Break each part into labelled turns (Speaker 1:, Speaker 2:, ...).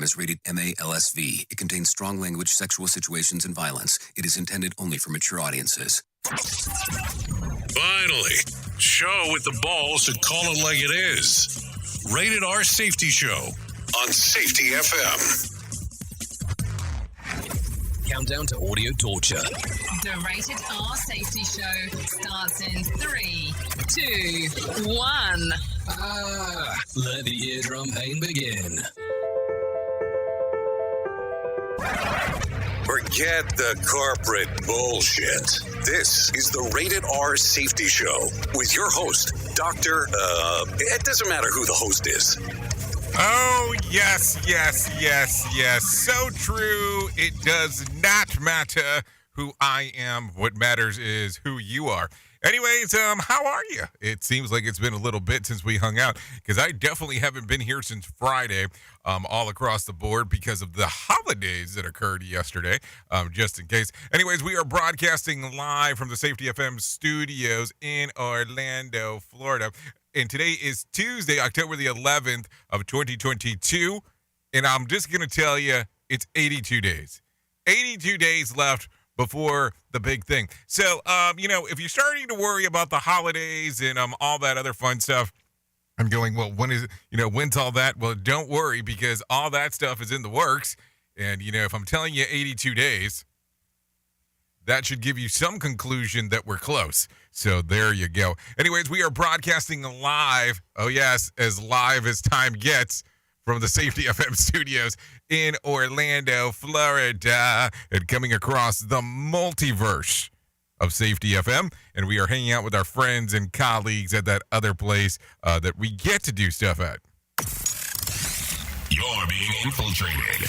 Speaker 1: is rated MALSV. It contains strong language, sexual situations, and violence. It is intended only for mature audiences.
Speaker 2: Finally, show with the balls to call it like it is. Rated R Safety Show on Safety FM.
Speaker 3: Countdown to audio torture.
Speaker 4: The Rated R Safety Show starts in 3, 2, 1.
Speaker 3: Let the eardrum pain begin.
Speaker 2: Forget the corporate bullshit. This is the Rated R Safety Show with your host, it doesn't matter who the host is.
Speaker 5: Oh, yes. So true. It does not matter who I am. What matters is who you are. Anyways, how are you? It seems like it's been a little bit since we hung out because I definitely haven't been here since Friday, all across the board because of the holidays that occurred yesterday, just in case. Anyways, we are broadcasting live from the Safety FM studios in Orlando, Florida. And today is Tuesday, October the 11th of 2022. And I'm just going to tell you, it's 82 days. 82 days left before the big thing. So, if you're starting to worry about the holidays and all that other fun stuff, I'm going, well, when's all that? Well, don't worry because all that stuff is in the works. And, if I'm telling you 82 days, that should give you some conclusion that we're close. So there you go. Anyways, we are broadcasting live. Oh, yes, as live as time gets from the Safety FM studios in Orlando, Florida, and coming across the multiverse of Safety FM. And we are hanging out with our friends and colleagues at that other place that we get to do stuff at.
Speaker 2: You're being infiltrated.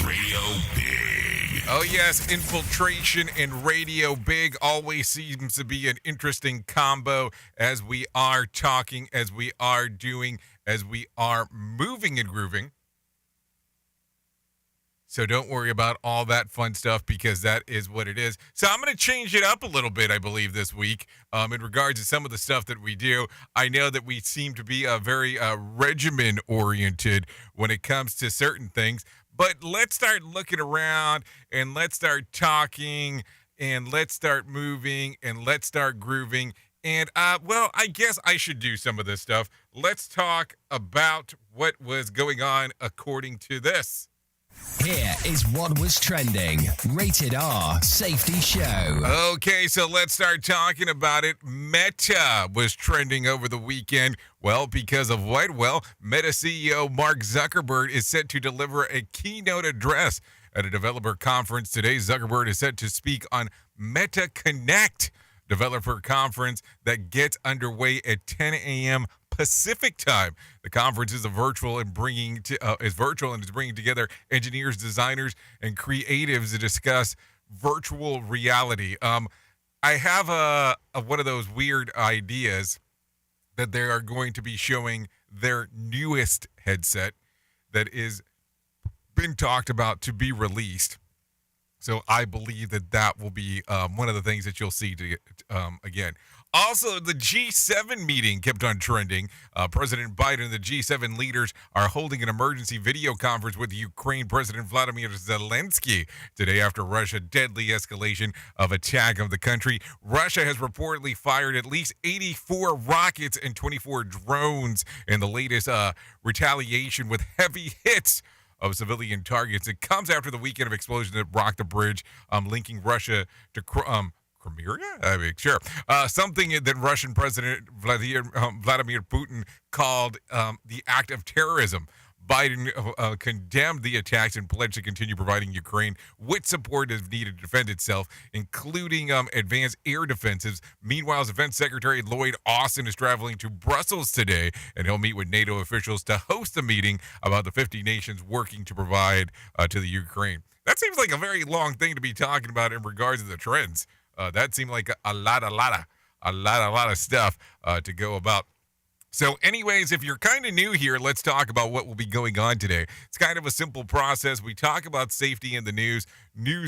Speaker 2: Radio Big.
Speaker 5: Oh, yes, infiltration and Radio Big always seems to be an interesting combo as we are talking, as we are doing, as we are moving and grooving. So don't worry about all that fun stuff because that is what it is. So I'm going to change it up a little bit, I believe, this week in regards to some of the stuff that we do. I know that we seem to be very regimen-oriented when it comes to certain things. But let's start looking around and let's start talking and let's start moving and let's start grooving. And, I guess I should do some of this stuff. Let's talk about what was going on according to this.
Speaker 3: Here is what was trending. Rated R Safety Show.
Speaker 5: Okay, so let's start talking about it. Meta was trending over the weekend. Well, because of what? Well, Meta CEO Mark Zuckerberg is set to deliver a keynote address at a developer conference today. Zuckerberg is set to speak on Meta Connect developer conference that gets underway at 10 a.m. Pacific time. The conference is virtual and is bringing together engineers, designers, and creatives to discuss virtual reality. I have one of those weird ideas that they are going to be showing their newest headset that is been talked about to be released. So I believe that will be one of the things that you'll see again. Also, the G7 meeting kept on trending. President Biden and the G7 leaders are holding an emergency video conference with Ukraine President Vladimir Zelensky today after Russia's deadly escalation of attack of the country. Russia has reportedly fired at least 84 rockets and 24 drones in the latest retaliation with heavy hits of civilian targets. It comes after the weekend of explosions that rocked the bridge linking Russia to Crimea? I mean, sure. Something that Russian President Vladimir Putin called the act of terrorism. Biden condemned the attacks and pledged to continue providing Ukraine with support as needed to defend itself, including advanced air defenses. Meanwhile, Defense Secretary Lloyd Austin is traveling to Brussels today, and he'll meet with NATO officials to host a meeting about the 50 nations working to provide to the Ukraine. That seems like a very long thing to be talking about in regards to the trends. That seemed like a lot of stuff to go about. So anyways, if you're kind of new here, let's talk about what will be going on today. It's kind of a simple process. We talk about safety in the news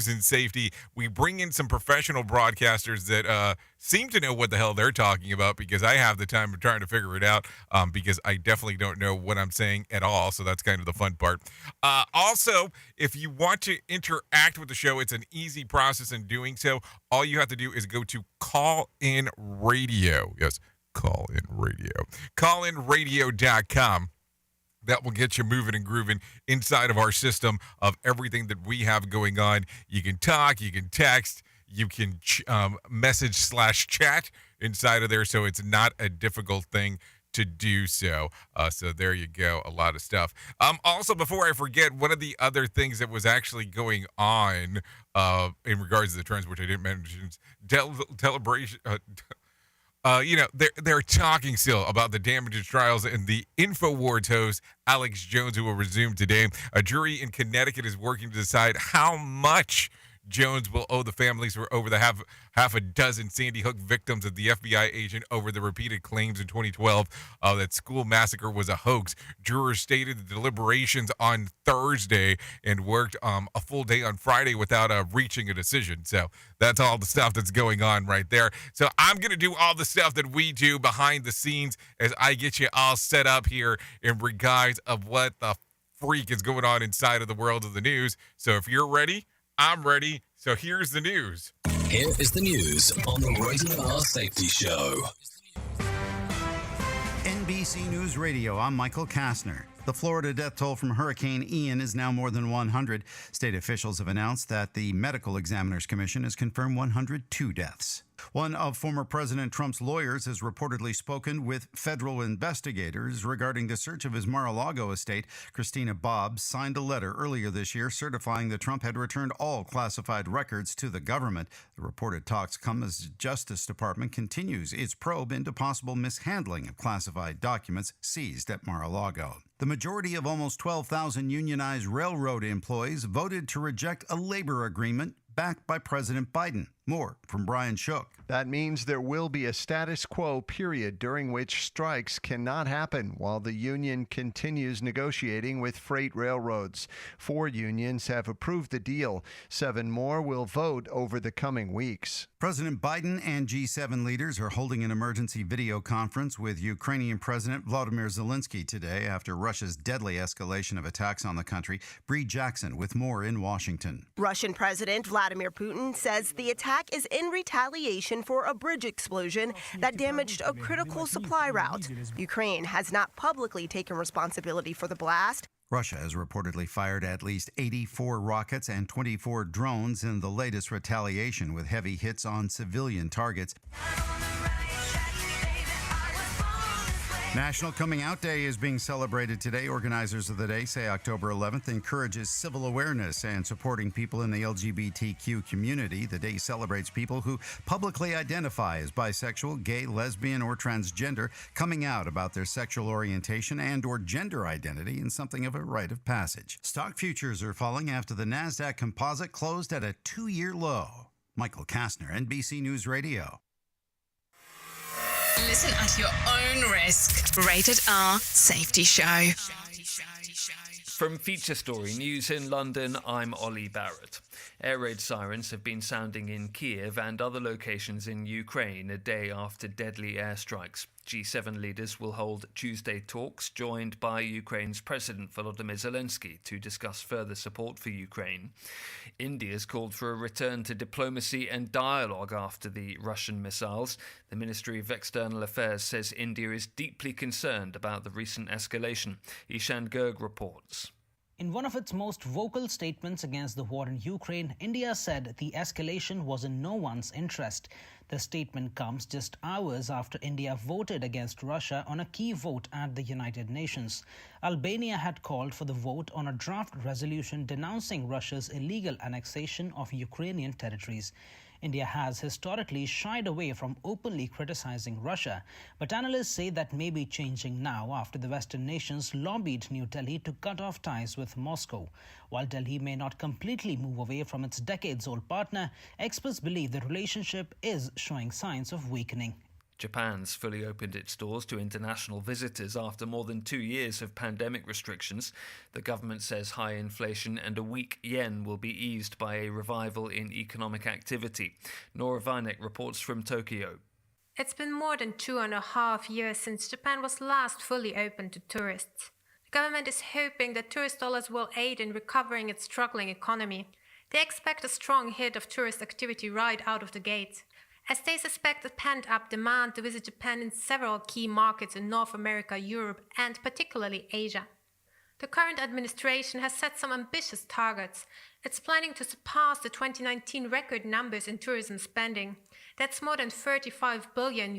Speaker 5: and safety. We bring in some professional broadcasters that seem to know what the hell they're talking about, because I have the time of trying to figure it out, because I definitely don't know what I'm saying at all. So that's kind of the fun part. Also, if you want to interact with the show, it's an easy process in doing so. All you have to do is go to Call In Radio. Yes. Call In Radio. CallInRadio.com. That will get you moving and grooving inside of our system of everything that we have going on. You can talk, you can text, you can message/chat inside of there, so it's not a difficult thing to do so. So there you go. A lot of stuff. Also, before I forget, one of the other things that was actually going on in regards to the trends, which I didn't mention, celebration. They're talking still about the damages trials and the InfoWars host Alex Jones, who will resume today. A jury in Connecticut is working to decide how much Jones will owe the families for over the half a dozen Sandy Hook victims of the FBI agent over the repeated claims in 2012 that school massacre was a hoax. Jurors stated the deliberations on Thursday and worked a full day on Friday without reaching a decision. So that's all the stuff that's going on right there. So I'm going to do all the stuff that we do behind the scenes as I get you all set up here in regards of what the freak is going on inside of the world of the news. So if you're ready, I'm ready. So here's the news.
Speaker 3: Here is the news on the Rated R Safety Show.
Speaker 6: NBC News Radio, I'm Michael Kastner. The Florida death toll from Hurricane Ian is now more than 100. State officials have announced that the Medical Examiners Commission has confirmed 102 deaths. One of former President Trump's lawyers has reportedly spoken with federal investigators regarding the search of his Mar-a-Lago estate. Christina Bobbs signed a letter earlier this year certifying that Trump had returned all classified records to the government. The reported talks come as the Justice Department continues its probe into possible mishandling of classified documents seized at Mar-a-Lago. The majority of almost 12,000 unionized railroad employees voted to reject a labor agreement backed by President Biden. More from Brian Shook.
Speaker 7: That means there will be a status quo period during which strikes cannot happen while the union continues negotiating with freight railroads. 4 unions have approved the deal. 7 more will vote over the coming weeks.
Speaker 6: President Biden and G7 leaders are holding an emergency video conference with Ukrainian President Volodymyr Zelensky today after Russia's deadly escalation of attacks on the country. Bree Jackson with more in Washington.
Speaker 8: Russian President Vladimir Putin says the attack is in retaliation for a bridge explosion that damaged a critical supply route. Ukraine has not publicly taken responsibility for the blast.
Speaker 6: Russia has reportedly fired at least 84 rockets and 24 drones in the latest retaliation, with heavy hits on civilian targets. National Coming Out Day is being celebrated today. Organizers of the day say October 11th encourages civil awareness and supporting people in the LGBTQ community. The day celebrates people who publicly identify as bisexual, gay, lesbian, or transgender, coming out about their sexual orientation and or gender identity in something of a rite of passage. Stock futures are falling after the NASDAQ Composite closed at a 2-year low. Michael Kastner, NBC News Radio.
Speaker 4: Listen at your own risk. Rated R Safety Show.
Speaker 9: From Feature Story News in London, I'm Ollie Barrett. Air raid sirens have been sounding in Kiev and other locations in Ukraine a day after deadly airstrikes. G7 leaders will hold Tuesday talks, joined by Ukraine's President Volodymyr Zelensky, to discuss further support for Ukraine. India's called for a return to diplomacy and dialogue after the Russian missiles. The Ministry of External Affairs says India is deeply concerned about the recent escalation. Ishan Garg reports.
Speaker 10: In one of its most vocal statements against the war in Ukraine, India said the escalation was in no one's interest. The statement comes just hours after India voted against Russia on a key vote at the United Nations. Albania had called for the vote on a draft resolution denouncing Russia's illegal annexation of Ukrainian territories. India has historically shied away from openly criticizing Russia, but analysts say that may be changing now after the Western nations lobbied New Delhi to cut off ties with Moscow. While Delhi may not completely move away from its decades-old partner, experts believe the relationship is showing signs of weakening.
Speaker 9: Japan's fully opened its doors to international visitors after more than 2 years of pandemic restrictions. The government says high inflation and a weak yen will be eased by a revival in economic activity. Nora Weineck reports from Tokyo.
Speaker 11: It's been more than 2.5 years since Japan was last fully open to tourists. The government is hoping that tourist dollars will aid in recovering its struggling economy. They expect a strong hit of tourist activity right out of the gate, as they suspect a pent-up demand to visit Japan in several key markets in North America, Europe, and particularly Asia. The current administration has set some ambitious targets. It's planning to surpass the 2019 record numbers in tourism spending. That's more than $35 billion.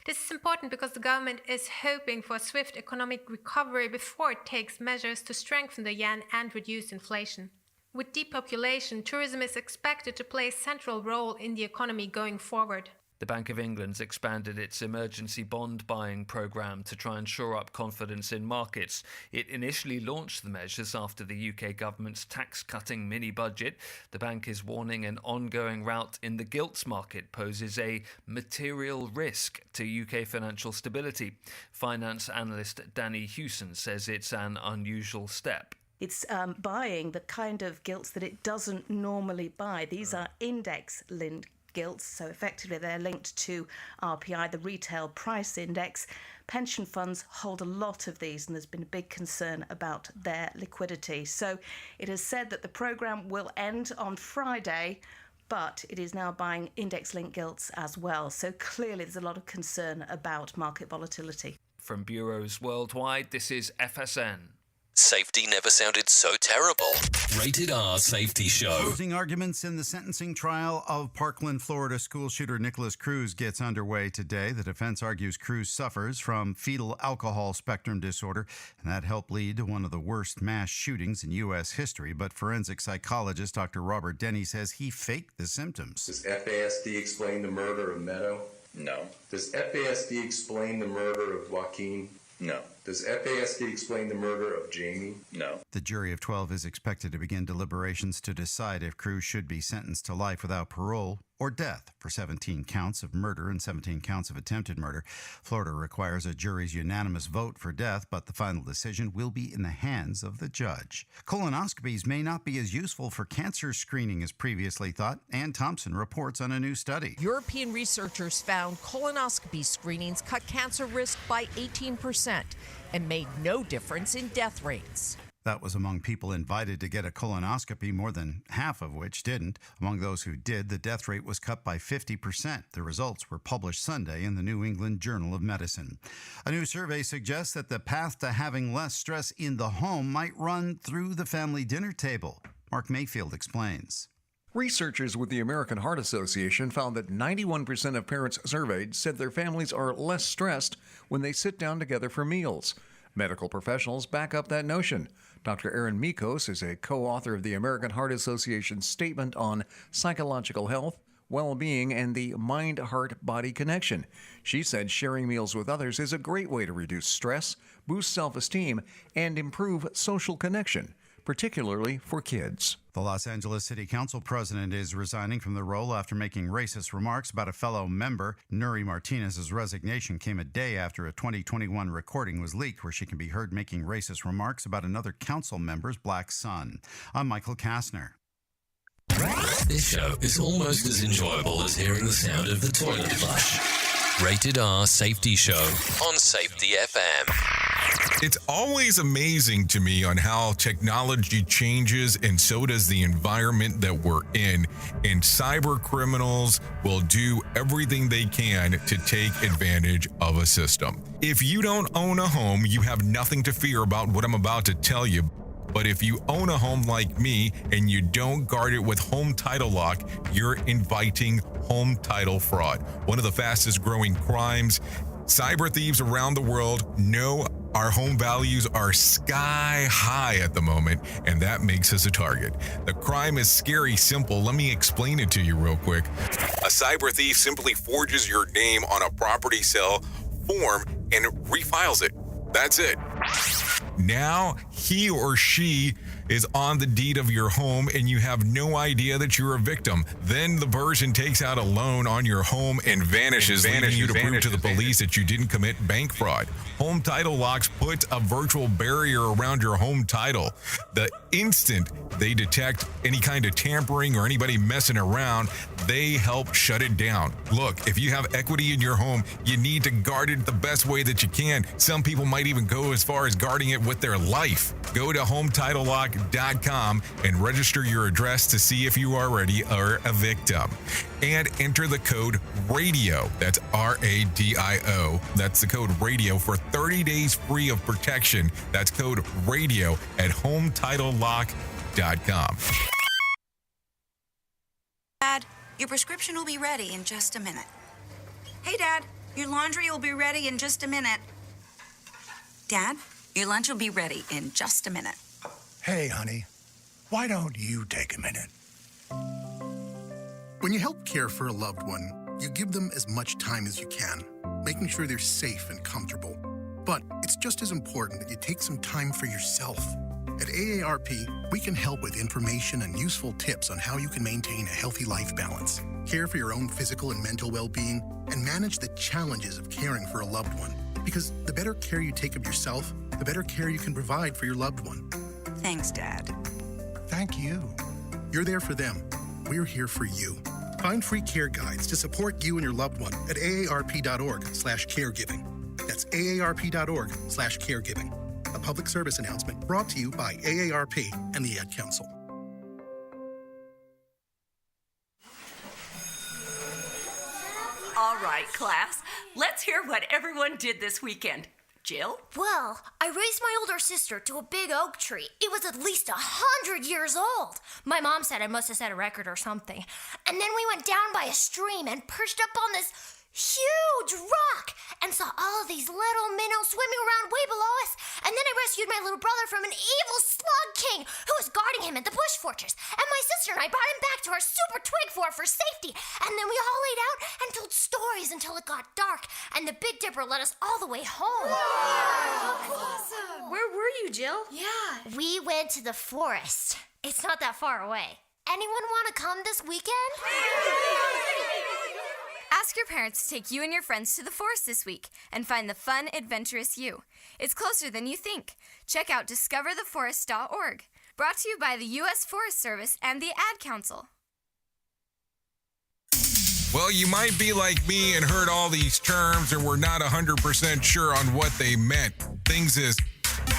Speaker 11: This is important because the government is hoping for a swift economic recovery before it takes measures to strengthen the yen and reduce inflation. With depopulation, tourism is expected to play a central role in the economy going forward.
Speaker 9: The Bank of England's expanded its emergency bond buying programme to try and shore up confidence in markets. It initially launched the measures after the UK government's tax-cutting mini-budget. The bank is warning an ongoing rout in the gilts market poses a material risk to UK financial stability. Finance analyst Danny Hewson says it's an unusual step.
Speaker 12: It's buying the kind of gilts that it doesn't normally buy. These are index-linked gilts, so effectively they're linked to RPI, the retail price index. Pension funds hold a lot of these, and there's been a big concern about their liquidity. So it has said that the programme will end on Friday, but it is now buying index-linked gilts as well. So clearly there's a lot of concern about market volatility.
Speaker 9: From bureaus worldwide, this is FSN.
Speaker 3: Safety never sounded so terrible. Rated R Safety Show.
Speaker 6: Closing arguments in the sentencing trial of Parkland, Florida school shooter Nicholas Cruz gets underway today. The defense argues Cruz suffers from fetal alcohol spectrum disorder, and that helped lead to one of the worst mass shootings in U.S. history. But forensic psychologist Dr. Robert Denny says he faked the symptoms.
Speaker 13: Does FASD explain the murder of Meadow? No. Does FASD explain the murder of Joaquin? No. Does FASD explain the murder of Jamie? No.
Speaker 6: The jury of 12 is expected to begin deliberations to decide if Cruz should be sentenced to life without parole or death for 17 counts of murder and 17 counts of attempted murder. Florida requires a jury's unanimous vote for death, but the final decision will be in the hands of the judge. Colonoscopies may not be as useful for cancer screening as previously thought. Ann Thompson reports on a new study.
Speaker 14: European researchers found colonoscopy screenings cut cancer risk by 18% and made no difference in death rates.
Speaker 6: That was among people invited to get a colonoscopy, more than half of which didn't. Among those who did, the death rate was cut by 50%. The results were published Sunday in the New England Journal of Medicine. A new survey suggests that the path to having less stress in the home might run through the family dinner table. Mark Mayfield explains.
Speaker 15: Researchers with the American Heart Association found that 91% of parents surveyed said their families are less stressed when they sit down together for meals. Medical professionals back up that notion. Dr. Erin Mikos is a co-author of the American Heart Association's statement on psychological health, well-being, and the mind-heart-body connection. She said sharing meals with others is a great way to reduce stress, boost self-esteem, and improve social connection, particularly for kids.
Speaker 6: The Los Angeles City Council president is resigning from the role after making racist remarks about a fellow member. Nuri Martinez's resignation came a day after a 2021 recording was leaked where she can be heard making racist remarks about another council member's black son. I'm Michael Kastner.
Speaker 3: This show is almost as enjoyable as hearing the sound of the toilet flush. Rated R Safety Show on Safety FM.
Speaker 5: It's always amazing to me on how technology changes, and so does the environment that we're in. And cyber criminals will do everything they can to take advantage of a system. If you don't own a home, you have nothing to fear about what I'm about to tell you. But if you own a home like me and you don't guard it with Home Title Lock, you're inviting home title fraud. One of the fastest growing crimes. Cyber thieves around the world know our home values are sky high at the moment, and that makes us a target. The crime is scary simple. Let me explain it to you real quick. A cyber thief simply forges your name on a property sale form and refiles it. That's it. Now he or she is on the deed of your home and you have no idea that you're a victim. Then the person takes out a loan on your home and vanishes, leaving you to prove to the police that you didn't commit bank fraud. Home Title Locks puts a virtual barrier around your home title. The instant they detect any kind of tampering or anybody messing around, they help shut it down. Look, if you have equity in your home, you need to guard it the best way that you can. Some people might even go as far as guarding it with their life. Go to HometitleLock.com and register your address to see if you already are a victim. And enter the code RADIO. That's RADIO. That's the code RADIO for 30 days free of protection. That's code RADIO at HometitleLock.com.
Speaker 16: Dad, your prescription will be ready in just a minute. Hey, Dad, your laundry will be ready in just a minute. Dad, your lunch will be ready in just a minute.
Speaker 17: Hey, honey, why don't you take a minute?
Speaker 18: When you help care for a loved one, you give them as much time as you can, making sure they're safe and comfortable. But it's just as important that you take some time for yourself. At AARP, we can help with information and useful tips on how you can maintain a healthy life balance, care for your own physical and mental well-being, and manage the challenges of caring for a loved one. Because the better care you take of yourself, the better care you can provide for your loved one.
Speaker 16: Thanks, Dad.
Speaker 17: Thank you.
Speaker 18: You're there for them. We're here for you. Find free care guides to support you and your loved one at aarp.org/caregiving. That's aarp.org/caregiving. A public service announcement brought to you by AARP and the Ad Council.
Speaker 19: All right, class, let's hear what everyone did this weekend. Jill?
Speaker 20: Well, I raised my older sister to a big oak tree. It was at least 100 years old. My mom said I must have set a record or something. And then we went down by a stream and perched up on this huge rock and saw all of these little minnows swimming around way below us. And then I rescued my little brother from an evil slug king who was guarding him at the bush fortress. And my sister and I brought him back to our super twig fort for safety. And then we all laid out and told stories until it got dark. And the Big Dipper led us all the way home.
Speaker 21: Wow. Awesome. Where were you, Jill?
Speaker 20: Yeah. We went to the forest. It's not that far away. Anyone want to come this weekend?
Speaker 22: Ask your parents to take you and your friends to the forest this week and find the fun, adventurous you. It's closer than you think. Check out discovertheforest.org. Brought to you by the U.S. Forest Service and the Ad Council.
Speaker 5: Well, you might be like me and heard all these terms and were not 100% sure on what they meant. Things as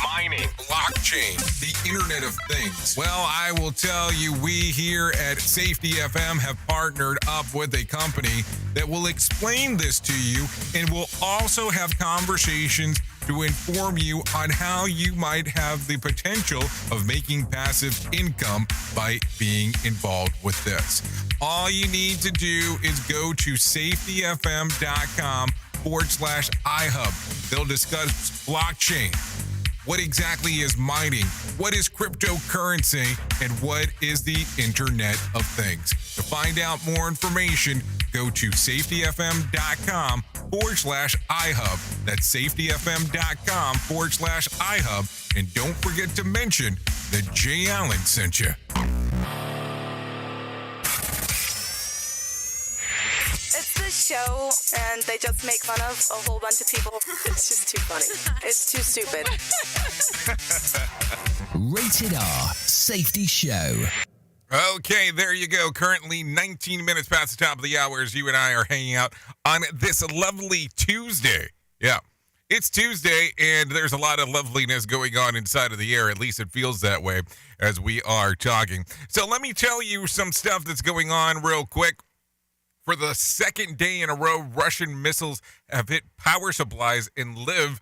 Speaker 5: mining, blockchain, the Internet of Things. Well, I will tell you, we here at Safety FM have partnered up with a company that will explain this to you and will also have conversations to inform you on how you might have the potential of making passive income by being involved with this. All you need to do is go to safetyfm.com/iHub. They'll discuss blockchain. What exactly is mining? What is cryptocurrency? And what is the Internet of Things? To find out more information, go to safetyfm.com/iHub. That's safetyfm.com/iHub. And don't forget to mention that Jay Allen sent you.
Speaker 23: Show, and they just make fun of a whole bunch of people. It's just too funny. It's too stupid.
Speaker 24: Rated R Safety Show.
Speaker 5: Okay, there you go. Currently 19 minutes past the top of the hour as you and I are hanging out on this lovely Tuesday. Yeah, it's Tuesday, and there's a lot of loveliness going on inside of the air. At least it feels that way as we are talking. So let me tell you some stuff that's going on real quick. For the second day in a row, Russian missiles have hit power supplies in Lviv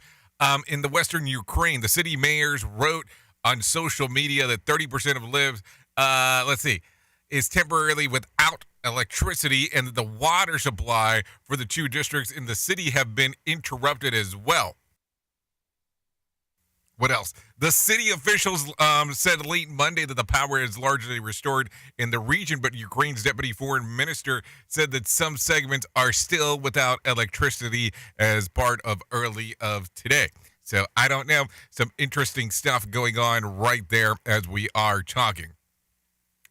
Speaker 5: in the western Ukraine. The city mayors wrote on social media that 30% of Lviv, is temporarily without electricity, and that the water supply for the two districts in the city have been interrupted as well. What else? The city officials said late Monday that the power is largely restored in the region, but Ukraine's deputy foreign minister said that some segments are still without electricity as part of early of today. So I don't know. Some interesting stuff going on right there as we are talking.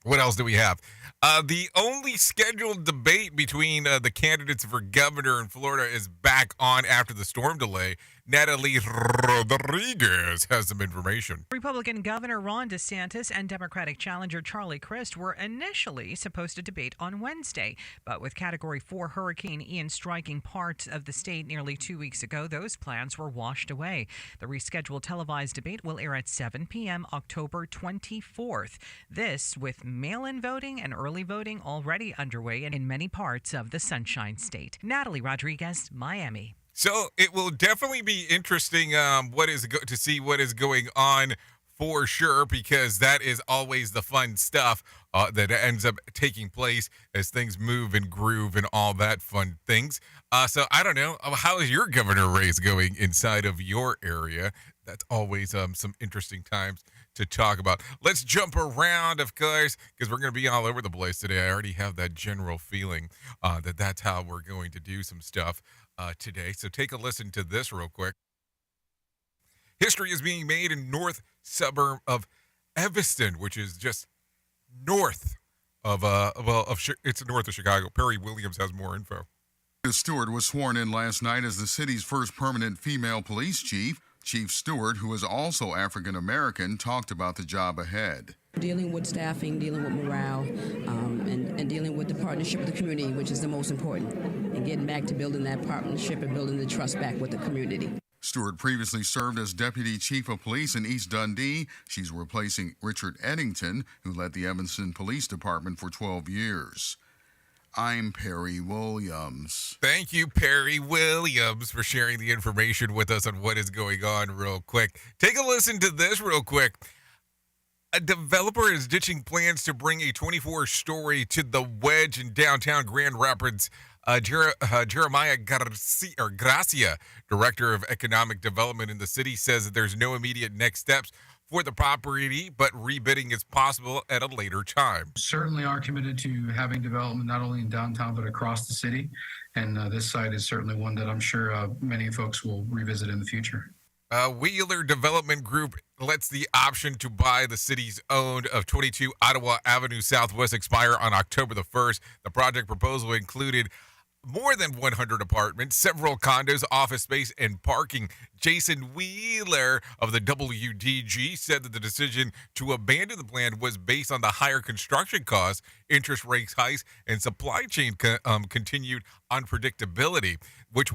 Speaker 5: What else do we have? The only scheduled debate between the candidates for governor in Florida is back on after the storm delay. Natalie Rodriguez has some information.
Speaker 1: Republican Governor Ron DeSantis and Democratic challenger Charlie Crist were initially supposed to debate on Wednesday, but with Category 4 Hurricane Ian striking parts of the state nearly 2 weeks ago, those plans were washed away. The rescheduled televised debate will air at 7 p.m. October 24th. This with mail-in voting and early voting already underway in many parts of the Sunshine State. Natalie Rodriguez, Miami.
Speaker 5: So it will definitely be interesting to see what is going on for sure, because that is always the fun stuff that ends up taking place as things move and groove and all that fun things. So I don't know, how is your governor race going inside of your area? That's always some interesting times to talk about. Let's jump around, of course, because we're going to be all over the place today. I already have that general feeling that that's how we're going to do some stuff today. So take a listen to this real quick. History is being made in north suburb of Evanston, which is just north of it's north of Chicago. Perry Williams has more info.
Speaker 2: Stewart was sworn in last night as the city's first permanent female police chief. Chief Stewart, who is also African American, talked about the job ahead.
Speaker 7: Dealing with staffing, dealing with morale, and dealing with the partnership with the community, which is the most important, and getting back to building that partnership and building the trust back with the community.
Speaker 2: Stewart previously served as Deputy Chief of Police in East Dundee. She's replacing Richard Eddington, who led the Evanston Police Department for 12 years. I'm Perry Williams.
Speaker 5: Thank you, Perry Williams, for sharing the information with us on what is going on real quick. Take a listen to this real quick. A developer is ditching plans to bring a 24-story to the Wedge in downtown Grand Rapids. Jeremiah Gracia, Director of Economic Development in the city, says that there's no immediate next steps for the property, but rebidding is possible at a later time.
Speaker 8: Certainly are committed to having development not only in downtown but across the city, and this site is certainly one that I'm sure many folks will revisit in the future.
Speaker 5: Wheeler Development Group lets the option to buy the city's owned of 22 Ottawa Avenue Southwest expire on October the 1st. The project proposal included more than 100 apartments, several condos, office space, and parking. Jason Wheeler of the WDG said that the decision to abandon the plan was based on the higher construction costs, interest rates hikes, and supply chain continued unpredictability, which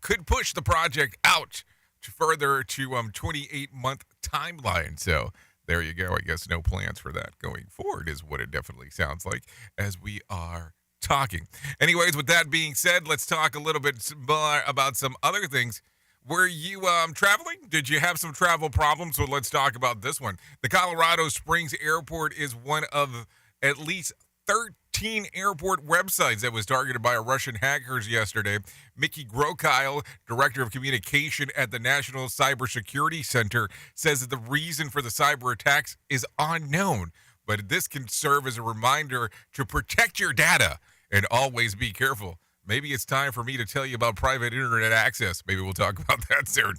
Speaker 5: could push the project out to 28-month timeline. So there you go. I guess no plans for that going forward is what it definitely sounds like as we are talking. Anyways, with that being said, let's talk a little bit more about some other things. Were you traveling? Did you have some travel problems? So let's talk about this one. The Colorado Springs Airport is one of at least 13 airport websites that was targeted by Russian hackers yesterday. Mickey Grokile, Director of Communication at the National Cybersecurity Center, says that the reason for the cyber attacks is unknown, but this can serve as a reminder to protect your data and always be careful. Maybe it's time for me to tell you about private internet access. Maybe we'll talk about that soon.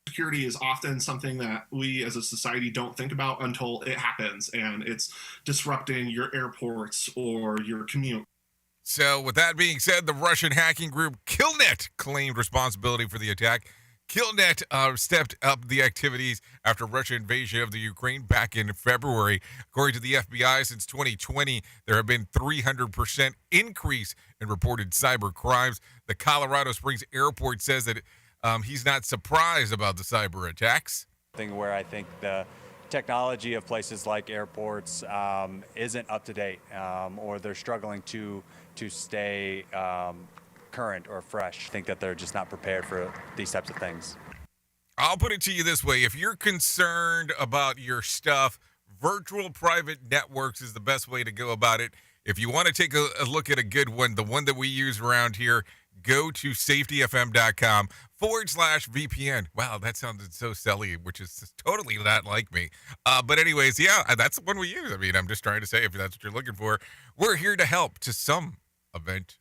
Speaker 25: Security is often something that we as a society don't think about until it happens, and it's disrupting your airports or your commute.
Speaker 5: So with that being said, the Russian hacking group Killnet claimed responsibility for the attack. Killnet stepped up the activities after Russian invasion of the Ukraine back in February. According to the FBI, since 2020, there have been 300% increase in reported cyber crimes. The Colorado Springs Airport says that he's not surprised about the cyber attacks.
Speaker 26: Where I think the technology of places like airports isn't up to date, or they're struggling to stay current or fresh. I think that they're just not prepared for these types of things.
Speaker 5: I'll put it to you this way. If you're concerned about your stuff, virtual private networks is the best way to go about it. If you want to take a look at a good one, the one that we use around here, go to safetyfm.com/VPN. Wow, that sounded so silly, which is totally not like me. But anyways, yeah, that's the one we use. I mean, I'm just trying to say, if that's what you're looking for, we're here to help to some event,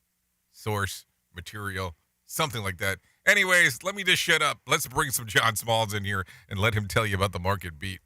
Speaker 5: source, material, something like that. Anyways, let me just shut up. Let's bring some John Smalls in here and let him tell you about the market beat.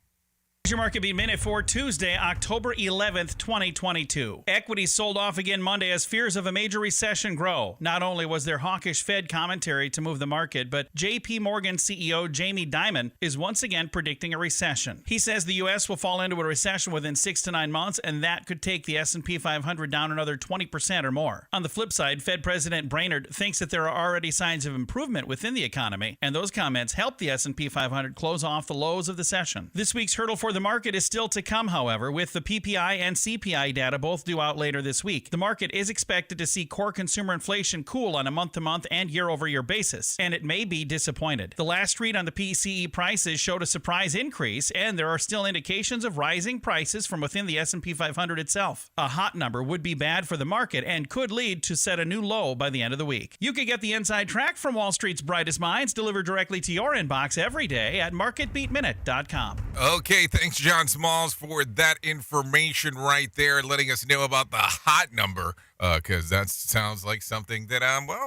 Speaker 4: Your Market Beat Minute for Tuesday, October 11th, 2022. Equities sold off again Monday as fears of a major recession grow. Not only was there hawkish Fed commentary to move the market, but JP Morgan CEO Jamie Dimon is once again predicting a recession. He says the U.S. will fall into a recession within 6 to 9 months, and that could take the S&P 500 down another 20% or more. On the flip side, Fed President Brainerd thinks that there are already signs of improvement within the economy, and those comments helped the S&P 500 close off the lows of the session. This week's hurdle for the market is still to come, however, with the PPI and CPI data both due out later this week. The market is expected to see core consumer inflation cool on a month-to-month and year-over-year basis, and it may be disappointed. The last read on the PCE prices showed a surprise increase, and there are still indications of rising prices from within the S&P 500 itself. A hot number would be bad for the market and could lead to set a new low by the end of the week. You can get the inside track from Wall Street's brightest minds delivered directly to your inbox every day at marketbeatminute.com.
Speaker 5: Okay, thanks, John Smalls, for that information right there, letting us know about the hot number, because that sounds like something that,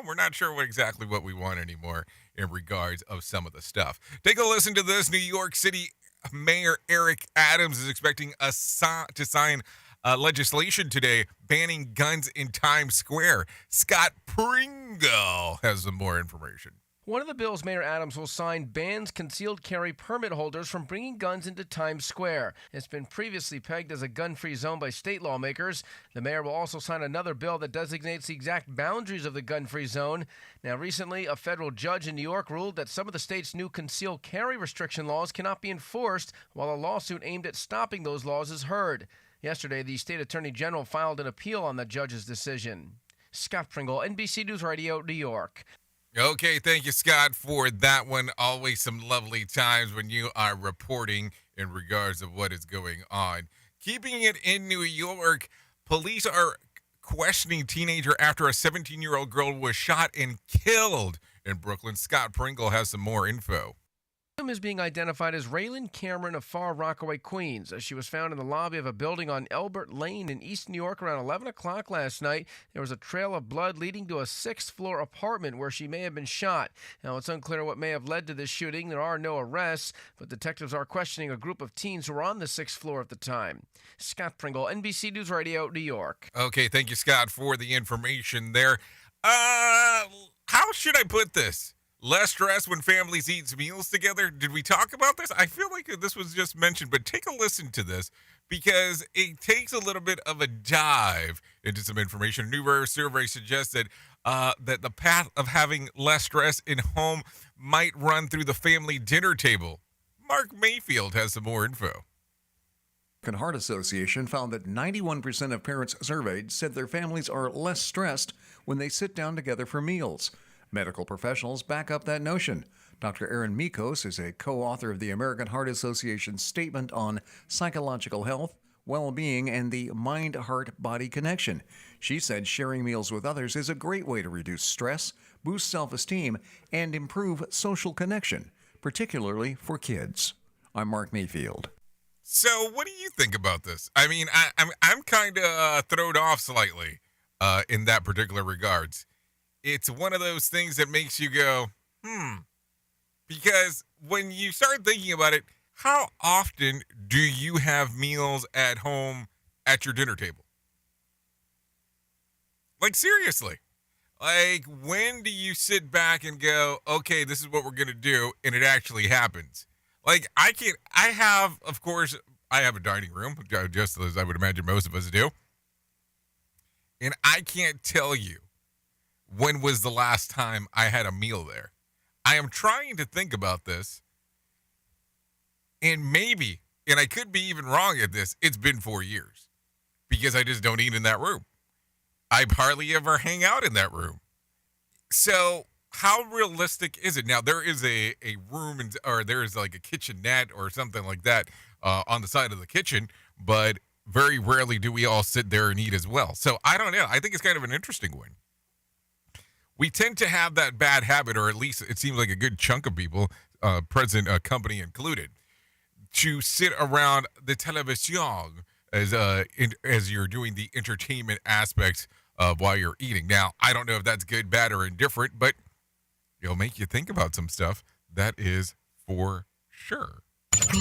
Speaker 5: we're not sure exactly what we want anymore in regards of some of the stuff. Take a listen to this. New York City Mayor Eric Adams is expecting to sign legislation today banning guns in Times Square. Scott Pringle has some more information.
Speaker 9: One of the bills Mayor Adams will sign bans concealed carry permit holders from bringing guns into Times Square. It's been previously pegged as a gun-free zone by state lawmakers. The mayor will also sign another bill that designates the exact boundaries of the gun-free zone. Now, recently, a federal judge in New York ruled that some of the state's new concealed carry restriction laws cannot be enforced while a lawsuit aimed at stopping those laws is heard. Yesterday, the state attorney general filed an appeal on the judge's decision. Scott Pringle, NBC News Radio, New York.
Speaker 5: Okay, thank you, Scott, for that one. Always some lovely times when you are reporting in regards of what is going on. Keeping it in New York, police are questioning teenager after a 17-year-old girl was shot and killed in Brooklyn. Scott Pringle has some more info.
Speaker 9: Is being identified as Raylan Cameron of Far Rockaway, Queens. She was found in the lobby of a building on Elbert Lane in East New York around 11 o'clock last night. There was a trail of blood leading to a 6th-floor apartment where she may have been shot. Now, it's unclear what may have led to this shooting. There are no arrests, but detectives are questioning a group of teens who were on the 6th floor at the time. Scott Pringle, NBC News Radio, New York.
Speaker 5: Okay, thank you, Scott, for the information there. How should I put this? Less stress when families eat meals together. Did we talk about this? I feel like this was just mentioned, but take a listen to this because it takes a little bit of a dive into some information. A new survey suggested that the path of having less stress in home might run through the family dinner table. Mark Mayfield has some more info.
Speaker 15: American Heart Association found that 91% of parents surveyed said their families are less stressed when they sit down together for meals. Medical professionals back up that notion. Dr. Erin Mikos is a co-author of the American Heart Association's statement on psychological health, well-being, and the mind-heart-body connection. She said sharing meals with others is a great way to reduce stress, boost self-esteem, and improve social connection, particularly for kids. I'm Mark Mayfield.
Speaker 5: So what do you think about this? I mean, I'm kind of thrown off slightly in that particular regards. It's one of those things that makes you go, because when you start thinking about it, how often do you have meals at home at your dinner table? Like, seriously. Like, when do you sit back and go, okay, this is what we're going to do, and it actually happens? Like, I have a dining room, just as I would imagine most of us do, and I can't tell you when was the last time I had a meal there. I am trying to think about this, and I could be even wrong at this, it's been 4 years, because I just don't eat in that room. I hardly ever hang out in that room. So how realistic is it? Now, there is a room, or there is like a kitchenette or something like that on the side of the kitchen, but very rarely do we all sit there and eat as well. So I don't know. I think it's kind of an interesting one. We tend to have that bad habit, or at least it seems like a good chunk of people, present company included, to sit around the television as you're doing the entertainment aspects of while you're eating. Now, I don't know if that's good, bad, or indifferent, but it'll make you think about some stuff. That is for sure.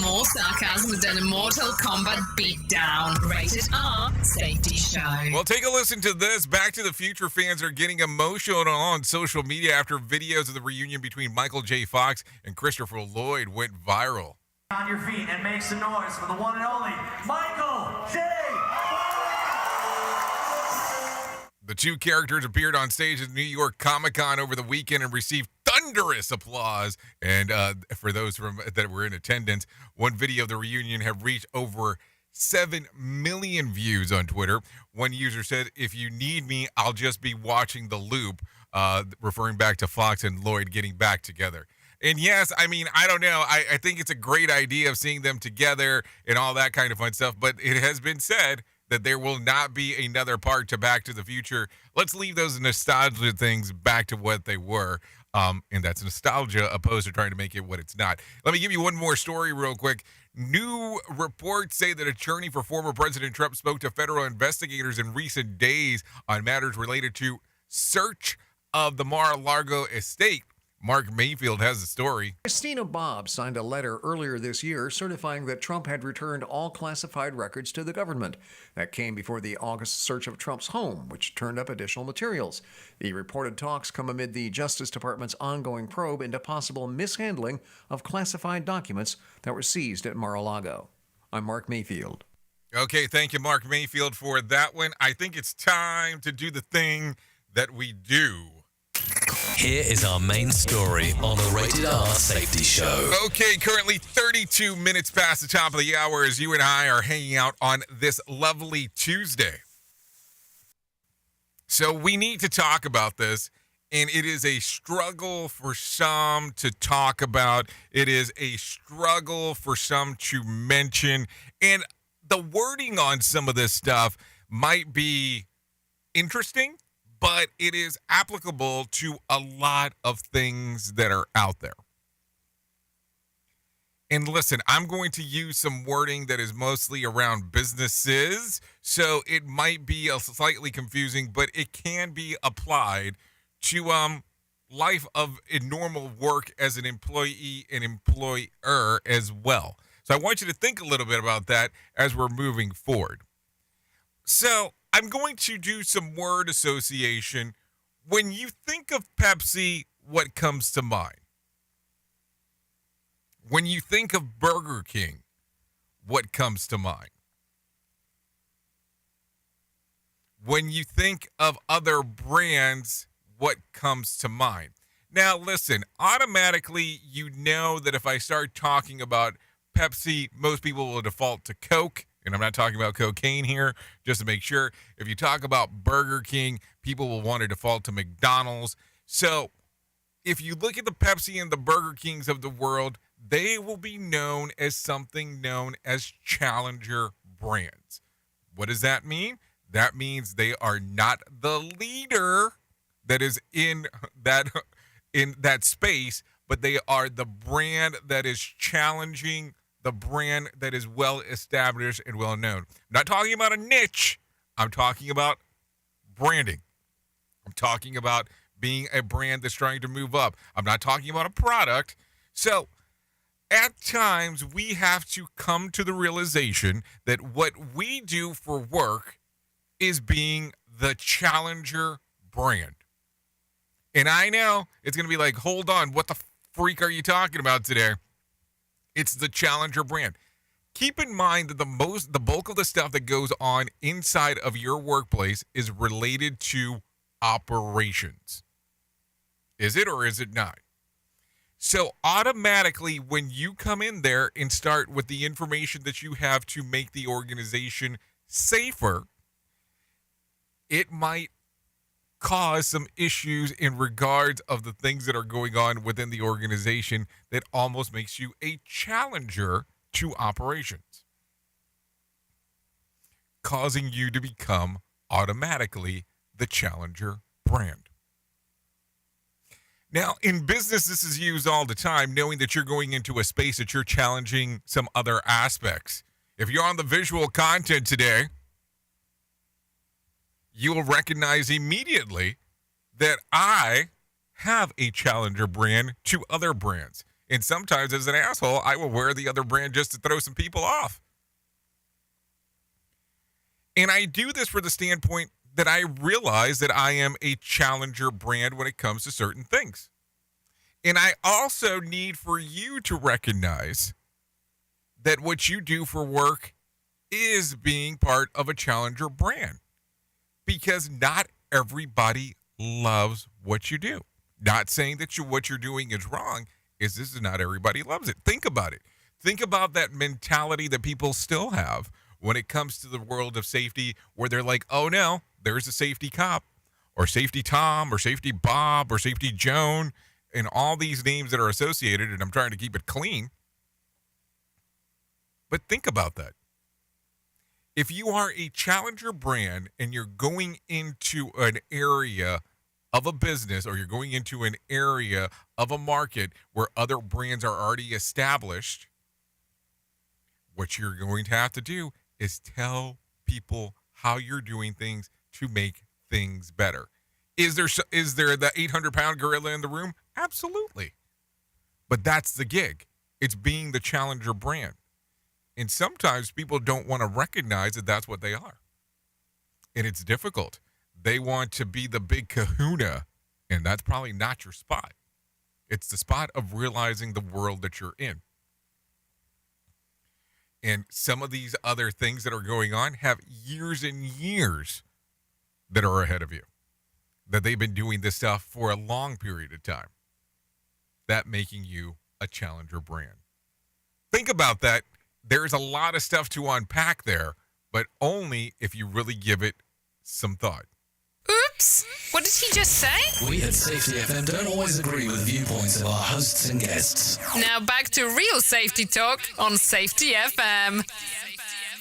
Speaker 6: More sarcasm than a Mortal Kombat beatdown. Rated R Safety Show.
Speaker 5: Well, take a listen to this. Back to the Future fans are getting emotional on social media after videos of the reunion between Michael J. Fox and Christopher Lloyd went viral.
Speaker 10: On your feet and make some noise for the one and only Michael J.
Speaker 5: The two characters appeared on stage at New York Comic-Con over the weekend and received thunderous applause. And for those that were in attendance, one video of the reunion have reached over 7 million views on Twitter. One user said, "If you need me, I'll just be watching the loop," referring back to Fox and Lloyd getting back together. And yes, I mean, I don't know. I think it's a great idea of seeing them together and all that kind of fun stuff. But it has been said that there will not be another part to Back to the Future. Let's leave those nostalgia things back to what they were. And that's nostalgia opposed to trying to make it what it's not. Let me give you one more story real quick. New reports say that attorney for former President Trump spoke to federal investigators in recent days on matters related to search of the Mar-a-Lago estate. Mark Mayfield has the story.
Speaker 15: Christina Bobb signed a letter earlier this year certifying that Trump had returned all classified records to the government. That came before the August search of Trump's home, which turned up additional materials. The reported talks come amid the Justice Department's ongoing probe into possible mishandling of classified documents that were seized at Mar-a-Lago. I'm Mark Mayfield.
Speaker 5: Okay, thank you, Mark Mayfield, for that one. I think it's time to do the thing that we do.
Speaker 3: Here is our main story on the Rated R Safety Show.
Speaker 5: Okay, currently 32 minutes past the top of the hour as you and I are hanging out on this lovely Tuesday. So we need to talk about this, and it is a struggle for some to talk about. It is a struggle for some to mention, and the wording on some of this stuff might be interesting, but it is applicable to a lot of things that are out there. And listen, I'm going to use some wording that is mostly around businesses, so it might be slightly confusing, but it can be applied to life of a normal work as an employee and employer as well. So I want you to think a little bit about that as we're moving forward. So I'm going to do some word association. When you think of Pepsi, what comes to mind? When you think of Burger King, what comes to mind? When you think of other brands, what comes to mind? Now, listen, automatically, you know that if I start talking about Pepsi, most people will default to Coke. And I'm not talking about cocaine here, just to make sure. If you talk about Burger King, people will want to default to McDonald's. So if you look at the Pepsi and the Burger Kings of the world, they will be known as something known as challenger brands. What does that mean? That means they are not the leader that is in that space, but they are the brand that is challenging, the brand that is well established and well known. I'm not talking about a niche. I'm talking about branding. I'm talking about being a brand that's trying to move up. I'm not talking about a product. So at times we have to come to the realization that what we do for work is being the challenger brand. And I know it's going to be like, hold on, what the freak are you talking about today? It's the challenger brand. Keep in mind that the bulk of the stuff that goes on inside of your workplace is related to operations. Is it or is it not? So automatically, when you come in there and start with the information that you have to make the organization safer, it might cause some issues in regards of the things that are going on within the organization that almost makes you a challenger to operations, causing you to become automatically the challenger brand. Now, in business, this is used all the time, knowing that you're going into a space that you're challenging some other aspects. If you're on the visual content today, you will recognize immediately that I have a challenger brand to other brands. And sometimes as an asshole, I will wear the other brand just to throw some people off. And I do this for the standpoint that I realize that I am a challenger brand when it comes to certain things. And I also need for you to recognize that what you do for work is being part of a challenger brand, because not everybody loves what you do. Not saying that what you're doing is wrong, is this is not everybody loves it. Think about it. Think about that mentality that people still have when it comes to the world of safety, where they're like, oh no, there's a safety cop, or safety Tom, or safety Bob, or safety Joan, and all these names that are associated, and I'm trying to keep it clean. But think about that. If you are a challenger brand and you're going into an area of a business, or you're going into an area of a market where other brands are already established, what you're going to have to do is tell people how you're doing things to make things better. Is there the 800-pound gorilla in the room? Absolutely. But that's the gig. It's being the challenger brand. And sometimes people don't want to recognize that that's what they are. And it's difficult. They want to be the big kahuna, and that's probably not your spot. It's the spot of realizing the world that you're in. And some of these other things that are going on have years and years that are ahead of you, that they've been doing this stuff for a long period of time. That making you a challenger brand. Think about that. There's a lot of stuff to unpack there, but only if you really give it some thought.
Speaker 6: Oops! What did he just say?
Speaker 3: We at Safety FM don't always agree with the viewpoints of our hosts and guests.
Speaker 6: Now back to real safety talk on Safety FM.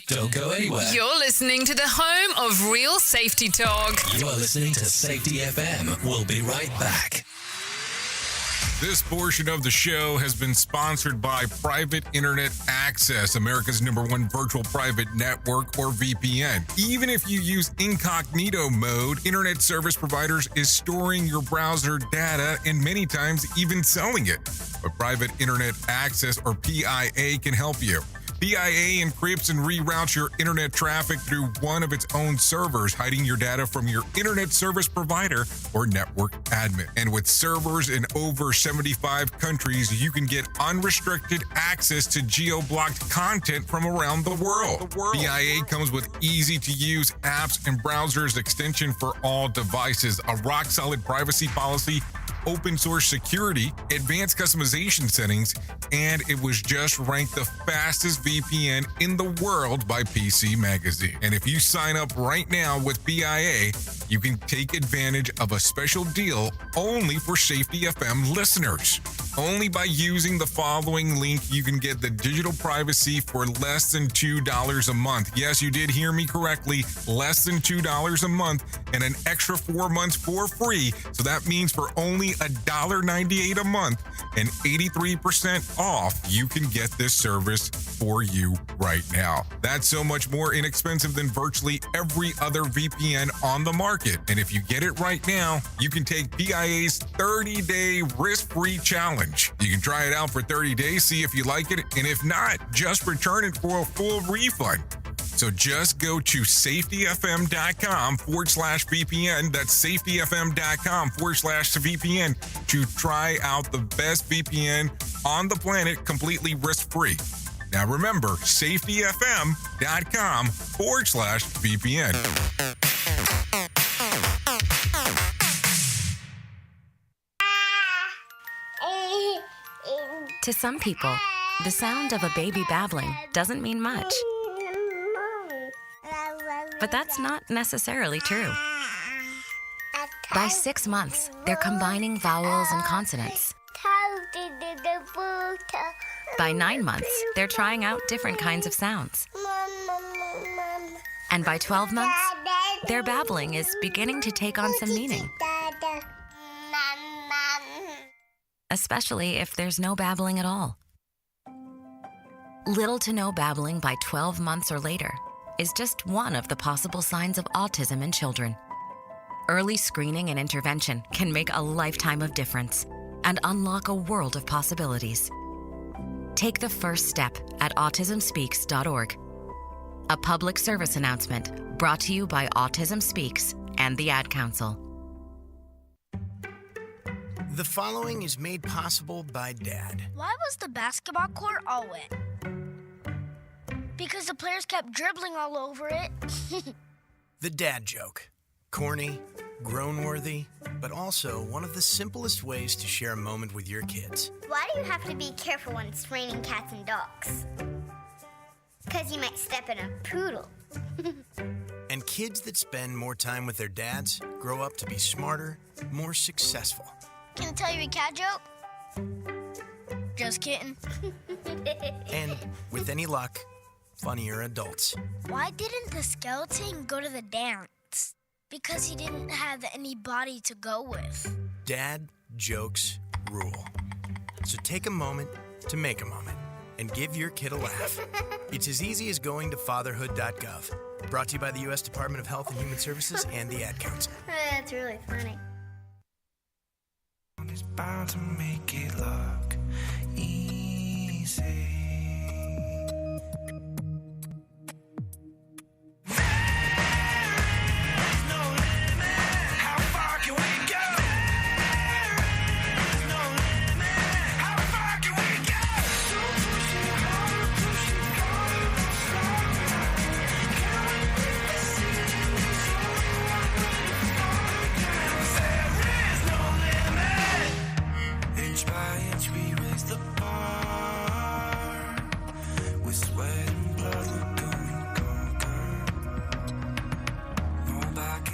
Speaker 3: Don't go anywhere.
Speaker 6: You're listening to the home of real safety talk.
Speaker 3: You are listening to Safety FM. We'll be right back.
Speaker 5: This portion of the show has been sponsored by Private Internet Access, America's #1 virtual private network, or VPN. Even if you use incognito mode, internet service providers is storing your browser data and many times even selling it. But Private Internet Access, or PIA, can help you. PIA encrypts and reroutes your internet traffic through one of its own servers, hiding your data from your internet service provider or network admin. And with servers in over 75 countries, you can get unrestricted access to geo-blocked content from around the world. PIA comes with easy-to-use apps and browsers extension for all devices, a rock-solid privacy policy, open source security, advanced customization settings, and it was just ranked the fastest VPN in the world by PC Magazine. And if you sign up right now with PIA, you can take advantage of a special deal only for Safety FM listeners. Only by using the following link, you can get the digital privacy for less than $2 a month. Yes, you did hear me correctly, less than $2 a month, and an extra 4 months for free. So that means for only $1.98 a month and 83% off, you can get this service for you right now. That's so much more inexpensive than virtually every other VPN on the market. And if you get it right now, you can take PIA's 30-day risk-free challenge. You can try it out for 30 days, see if you like it, and if not, just return it for a full refund. So just go to safetyfm.com/VPN. That's safetyfm.com/VPN to try out the best VPN on the planet completely risk-free. Now remember, safetyfm.com/VPN.
Speaker 11: To some people, the sound of a baby babbling doesn't mean much. But that's not necessarily true. By 6 months, they're combining vowels and consonants. By 9 months, they're trying out different kinds of sounds. And by 12 months, their babbling is beginning to take on some meaning. Especially if there's no babbling at all. Little to no babbling by 12 months or later is just one of the possible signs of autism in children. Early screening and intervention can make a lifetime of difference and unlock a world of possibilities. Take the first step at autismspeaks.org. A public service announcement brought to you by Autism Speaks and the Ad Council.
Speaker 12: The following is made possible by Dad.
Speaker 21: Why was the basketball court all wet? Because the players kept dribbling all over it.
Speaker 12: The dad joke. Corny, grown-worthy, but also one of the simplest ways to share a moment with your kids.
Speaker 13: Why do you have to be careful when it's raining cats and dogs? Because you might step in a poodle.
Speaker 12: And kids that spend more time with their dads grow up to be smarter, more successful.
Speaker 21: Can I tell you a cat joke? Just kidding.
Speaker 12: And with any luck, funnier adults.
Speaker 21: Why didn't the skeleton go to the dance? Because he didn't have any body to go with.
Speaker 12: Dad jokes rule. So take a moment to make a moment and give your kid a laugh. It's as easy as going to fatherhood.gov. Brought to you by the U.S. Department of Health and Human Services and the Ad Council.
Speaker 13: That's really funny.
Speaker 14: It's bound to make it look easy.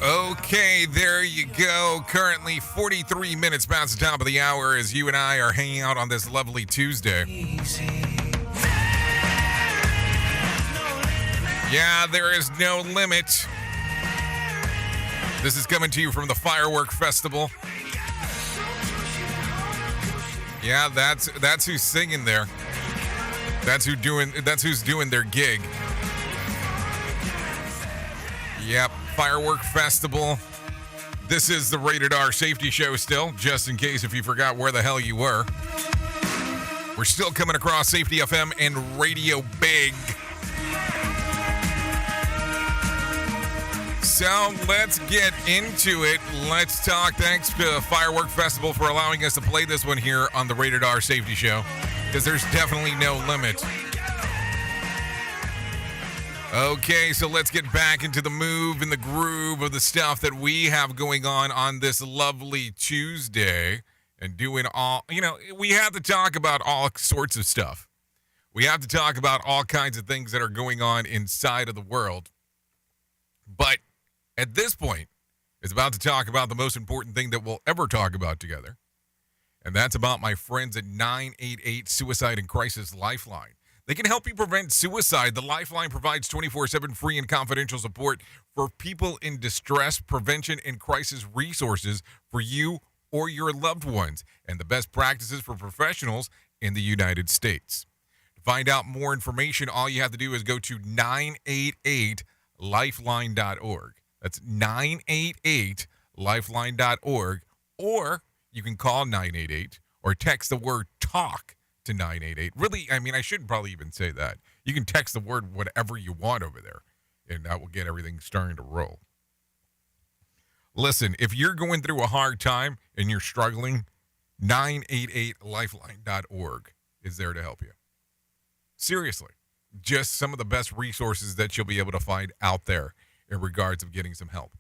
Speaker 5: Okay, there you go. Currently 43 minutes past the top of the hour as you and I are hanging out on this lovely Tuesday. Yeah, there is no limit. This is coming to you from the Firework Festival. Yeah, that's who's singing there. That's who's doing their gig. Yep, Firework Festival. This is the Rated R Safety Show still, just in case if you forgot where the hell you were. We're still coming across Safety FM and Radio Big. So let's get into it. Let's talk. Thanks to Firework Festival for allowing us to play this one here on the Rated R Safety Show, because there's definitely no limit. Okay, so let's get back into the move and the groove of the stuff that we have going on this lovely Tuesday and doing all, we have to talk about all sorts of stuff. We have to talk about all kinds of things that are going on inside of the world. But at this point, it's about to talk about the most important thing that we'll ever talk about together. And that's about my friends at 988 Suicide and Crisis Lifeline. They can help you prevent suicide. The Lifeline provides 24/7 free and confidential support for people in distress, prevention, and crisis resources for you or your loved ones, and the best practices for professionals in the United States. To find out more information, all you have to do is go to 988lifeline.org. That's 988lifeline.org, or you can call 988 or text the word TALK to 988. Really, I shouldn't probably even say that. You can text the word whatever you want over there, and that will get everything starting to roll. Listen, if you're going through a hard time and you're struggling, 988lifeline.org is there to help you. Seriously, just some of the best resources that you'll be able to find out there in regards of getting some help.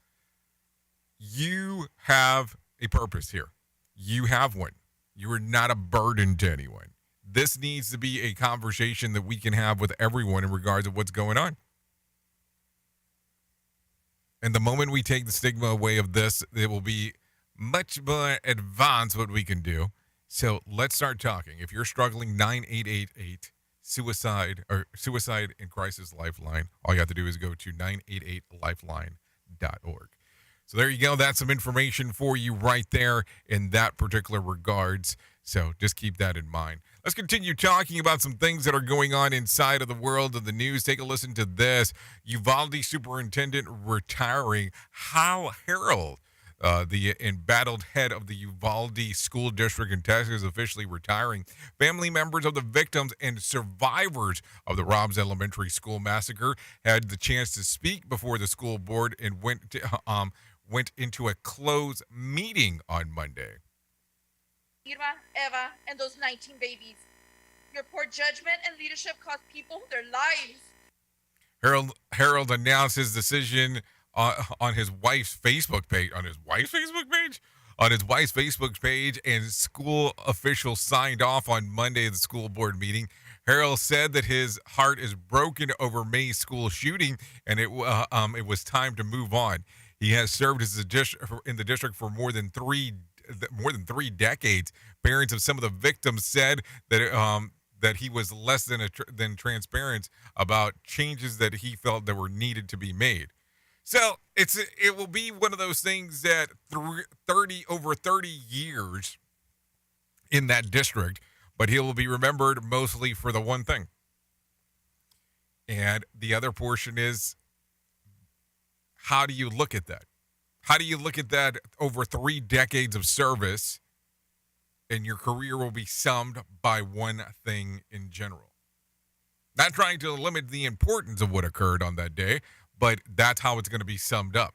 Speaker 5: You have a purpose here. You have one. You are not a burden to anyone. This needs to be a conversation that we can have with everyone in regards of what's going on. And the moment we take the stigma away of this, it will be much more advanced what we can do. So let's start talking. If you're struggling, 9888 Suicide and Crisis Lifeline. All you have to do is go to 988lifeline.org. So there you go. That's some information for you right there in that particular regards. So just keep that in mind. Let's continue talking about some things that are going on inside of the world of the news. Take a listen to this. Uvalde Superintendent retiring. Hal Harold, The embattled head of the Uvalde School District in Texas is officially retiring. Family members of the victims and survivors of the Robs Elementary School massacre had the chance to speak before the school board and went into a closed meeting on Monday.
Speaker 16: Irma, Eva, and those 19 babies. Your poor judgment and leadership cost people their lives.
Speaker 5: Harold announced his decision on his wife's Facebook page. And school officials signed off on Monday at the school board meeting. Harold said that his heart is broken over May's school shooting, and it was time to move on. He has served in the district for more than three decades. Parents of some of the victims said that he was less than transparent about changes that he felt that were needed to be made. So it will be one of those things that over 30 years in that district, but he will be remembered mostly for the one thing. And the other portion is, how do you look at that? How do you look at that over 3 decades of service, and your career will be summed by one thing in general? Not trying to limit the importance of what occurred on that day, but that's how it's going to be summed up.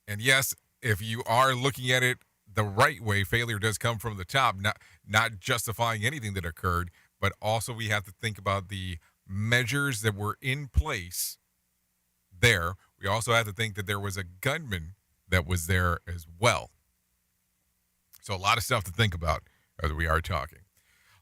Speaker 5: And yes, if you are looking at it the right way, failure does come from the top, not justifying anything that occurred, but also we have to think about the measures that were in place there. We also have to think that there was a gunman that was there as well. So a lot of stuff to think about as we are talking.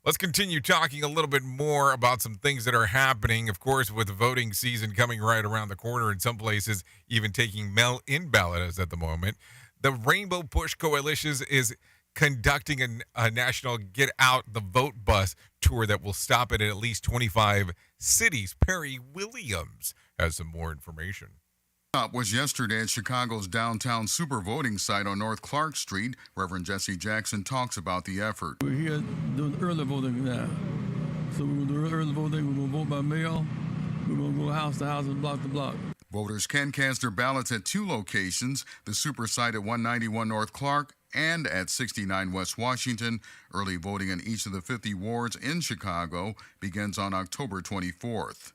Speaker 5: Let's continue talking a little bit more about some things that are happening, of course, with the voting season coming right around the corner, in some places even taking mail-in ballots at the moment. The Rainbow Push Coalition is conducting a national Get Out the Vote bus tour that will stop at least 25 cities. Perry Williams has some more information.
Speaker 2: Was yesterday at Chicago's downtown super voting site on North Clark Street. Reverend Jesse Jackson talks about the effort.
Speaker 17: We're here doing early voting now. So we're going to do early voting. We're going to vote by mail. We're going to go house to house and block to block.
Speaker 2: Voters can cast their ballots at 2 locations, the super site at 191 North Clark and at 69 West Washington. Early voting in each of the 50 wards in Chicago begins on October 24th.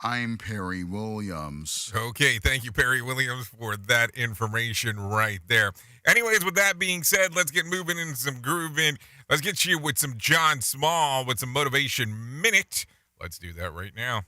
Speaker 2: I'm Perry Williams.
Speaker 5: Okay, thank you, Perry Williams, for that information right there. Anyways, with that being said, let's get moving into some grooving. Let's get you with some John Small with some Motivation Minute. Let's do that right now.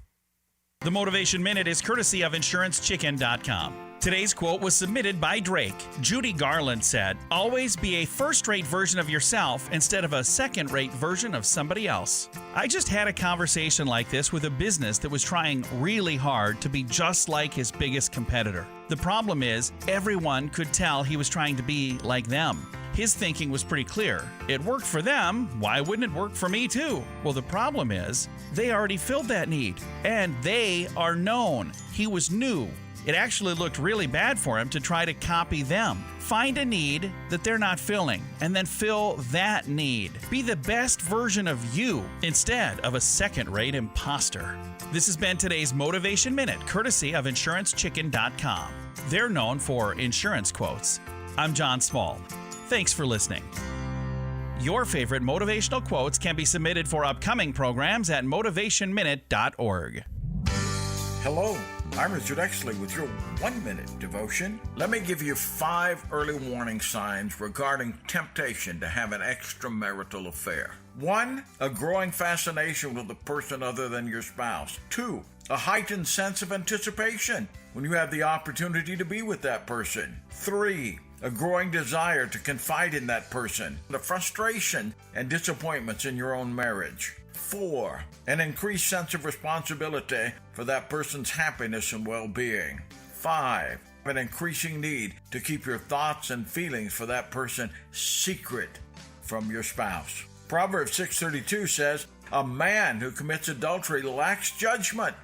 Speaker 4: The Motivation Minute is courtesy of InsuranceChicken.com. Today's quote was submitted by Drake. Judy Garland said, "Always be a first-rate version of yourself instead of a second-rate version of somebody else." I just had a conversation like this with a business that was trying really hard to be just like his biggest competitor. The problem is, everyone could tell he was trying to be like them. His thinking was pretty clear. It worked for them, why wouldn't it work for me too? Well, the problem is, they already filled that need, and they are known. He was new. It actually looked really bad for him to try to copy them. Find a need that they're not filling, and then fill that need. Be the best version of you instead of a second-rate imposter. This has been today's Motivation Minute, courtesy of InsuranceChicken.com. They're known for insurance quotes. I'm John Small. Thanks for listening. Your favorite motivational quotes can be submitted for upcoming programs at motivationminute.org.
Speaker 18: Hello, I'm Richard Exley with your 1-minute devotion. Let me give you 5 early warning signs regarding temptation to have an extramarital affair. 1, a growing fascination with a person other than your spouse. 2, a heightened sense of anticipation when you have the opportunity to be with that person. 3, a growing desire to confide in that person. The frustration and disappointments in your own marriage. 4, an increased sense of responsibility for that person's happiness and well-being. 5, an increasing need to keep your thoughts and feelings for that person secret from your spouse. Proverbs 6:32 says, "A man who commits adultery lacks judgment.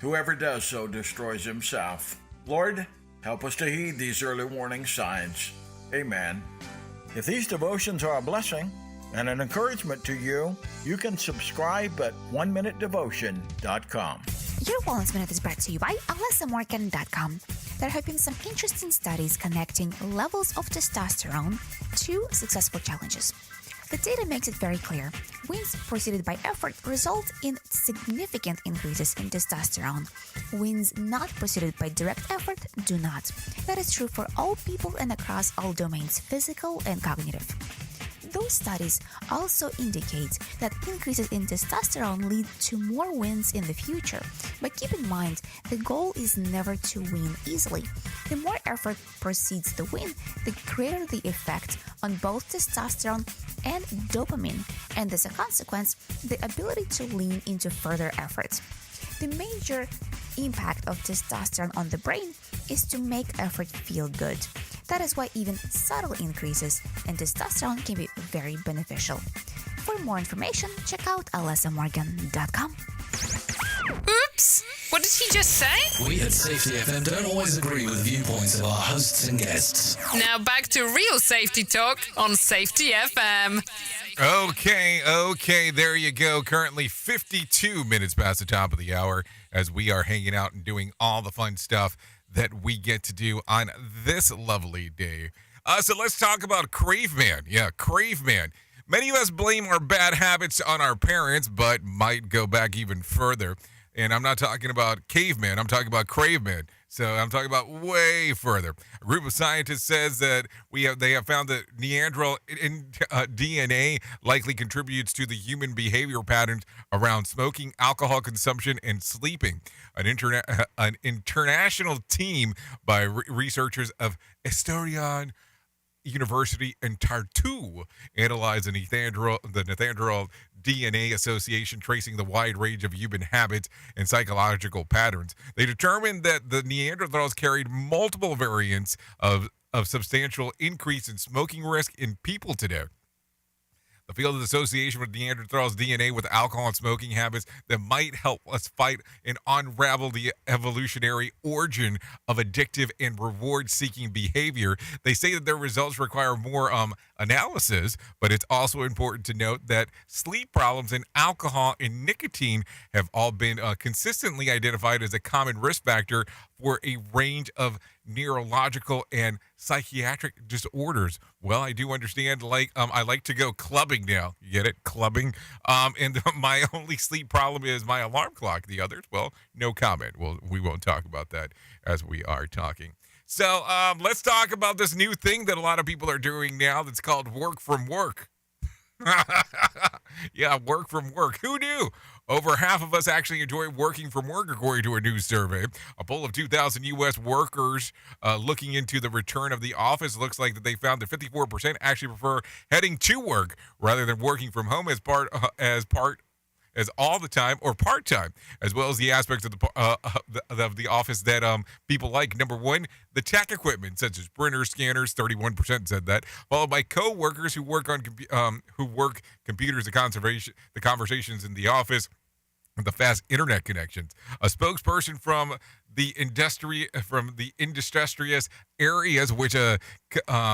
Speaker 18: Whoever does so destroys himself." Lord, help us to heed these early warning signs. Amen. If these devotions are a blessing and an encouragement to you, you can subscribe at oneminutedevotion.com.
Speaker 19: Your Wellness Minute is brought to you by AlysaMorgan.com.
Speaker 1: there have been some interesting studies connecting levels of testosterone to successful challenges. The data makes it very clear. Wins preceded by effort result in significant increases in testosterone. Wins not preceded by direct effort do not. That is true for all people and across all domains, physical and cognitive. Those studies also indicate that increases in testosterone lead to more wins in the future. But keep in mind, the goal is never to win easily. The more effort precedes the win, the greater the effect on both testosterone and dopamine, and as a consequence, the ability to lean into further efforts. The major impact of testosterone on the brain is to make effort feel good. That is why even subtle increases in testosterone can be very beneficial. For more information, check out alessamorgan.com.
Speaker 6: Oops! What did he just say?
Speaker 3: We at Safety FM don't always agree with viewpoints of our hosts and guests.
Speaker 6: Now back to real safety talk on Safety FM.
Speaker 5: Okay, there you go. Currently 52 minutes past the top of the hour as we are hanging out and doing all the fun stuff that we get to do on this lovely day. So let's talk about Crave Man. Yeah, Crave Man. Many of us blame our bad habits on our parents, but might go back even further. And I'm not talking about caveman, I'm talking about Crave Man. So I'm talking about way further. A group of scientists says that they have found that Neanderthal DNA likely contributes to the human behavior patterns around smoking, alcohol consumption, and sleeping. An international team by researchers of Estoril University in Tartu analyzed the Neanderthal DNA association, tracing the wide range of human habits and psychological patterns. They determined that the Neanderthals carried multiple variants of substantial increase in smoking risk in people today. The field of association with Neanderthals' DNA with alcohol and smoking habits that might help us fight and unravel the evolutionary origin of addictive and reward-seeking behavior. They say that their results require more analysis, but it's also important to note that sleep problems and alcohol and nicotine have all been consistently identified as a common risk factor for a range of neurological and psychiatric disorders. Well, I do understand, I like to go clubbing now. You get it? Clubbing. And my only sleep problem is my alarm clock. The others, well, no comment. Well, we won't talk about that as we are talking. So let's talk about this new thing that a lot of people are doing now that's called work from work. Yeah, work from work. Who knew? Over half of us actually enjoy working from work, according to a new survey. A poll of 2,000 U.S. workers looking into the return of the office looks like that they found that 54% actually prefer heading to work rather than working from home as all the time or part-time, as well as the aspects of the office that people like. Number one, the tech equipment, such as printers, scanners, 31% said that, followed by co-workers who work on computers, the conversations in the office, the fast internet connections. A spokesperson from the industrious areas which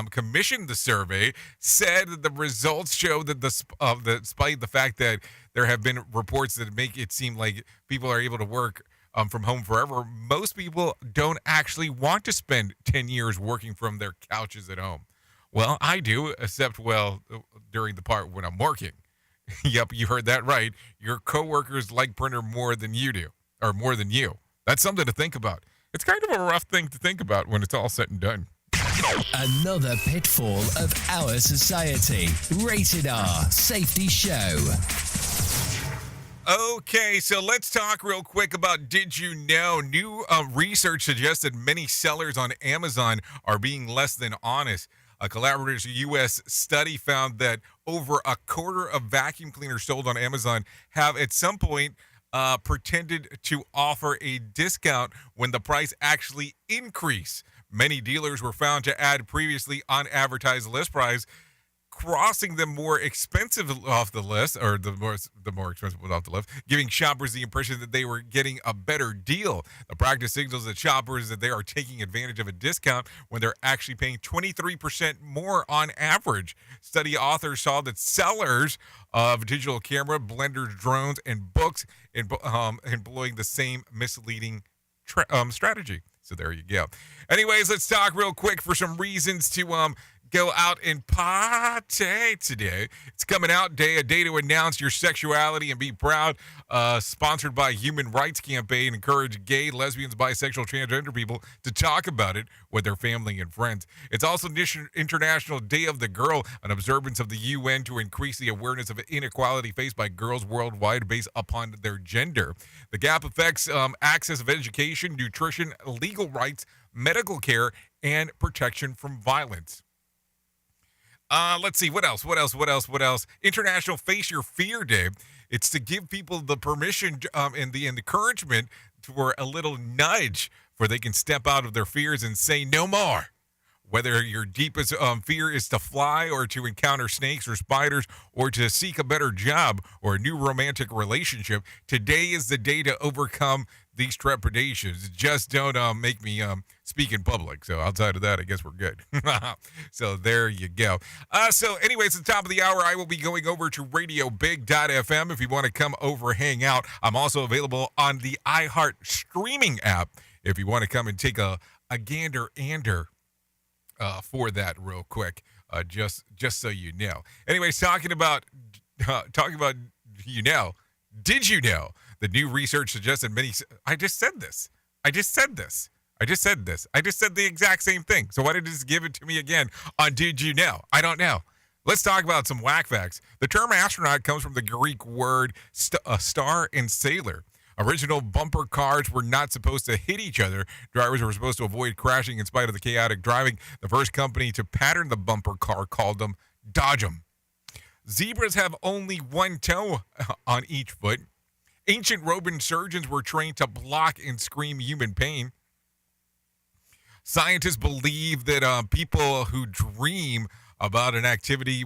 Speaker 5: commissioned the survey said that the results show that despite the fact that there have been reports that make it seem like people are able to work from home forever, most people don't actually want to spend 10 years working from their couches at home. Well, I do, except, during the part when I'm working. Yep, you heard that right. Your coworkers like printer more than you do, or more than you. That's something to think about. It's kind of a rough thing to think about when it's all said and done.
Speaker 3: Another pitfall of our society. Rated R Safety Show.
Speaker 5: Okay, so let's talk real quick about Did You Know? New research suggests that many sellers on Amazon are being less than honest. A collaborative U.S. study found that over a quarter of vacuum cleaners sold on Amazon have at some point pretended to offer a discount when the price actually increased. Many dealers were found to add previously unadvertised list price, crossing them more expensive off the list, or the more expensive one off the list, giving shoppers the impression that they were getting a better deal. The practice signals that shoppers that they are taking advantage of a discount when they're actually paying 23% more on average. Study authors saw that sellers of digital camera, blenders, drones, and books employing the same misleading strategy. So there you go. Anyways, let's talk real quick for some reasons to go out and party today. It's Coming Out Day, a day to announce your sexuality and be proud. Sponsored by Human Rights Campaign, encourage gay, lesbians, bisexual, transgender people to talk about it with their family and friends. It's also International Day of the Girl, an observance of the UN to increase the awareness of inequality faced by girls worldwide based upon their gender. The gap affects access of education, nutrition, legal rights, medical care, and protection from violence. Let's see, what else? International Face Your Fear Day. It's to give people the permission and the encouragement for a little nudge where they can step out of their fears and say no more. Whether your deepest fear is to fly or to encounter snakes or spiders or to seek a better job or a new romantic relationship, today is the day to overcome these trepidations. Just don't make me speak in public. So outside of that, I guess we're good. So there you go. So anyways, at the top of the hour, I will be going over to RadioBig.fm if you want to come over, hang out. I'm also available on the iHeart streaming app if you want to come and take a gander for that real quick, just so you know. Anyways, talking about did you know the new research suggests that many... I just said the exact same thing. So why did you just give it to me again on Did You Know? I don't know. Let's talk about some whack facts. The term astronaut comes from the Greek word star and sailor. Original bumper cars were not supposed to hit each other. Drivers were supposed to avoid crashing in spite of the chaotic driving. The first company to pattern the bumper car called them Dodge 'em. Zebras have only one toe on each foot. Ancient Roman surgeons were trained to block and scream human pain. Scientists believe that people who dream about an activity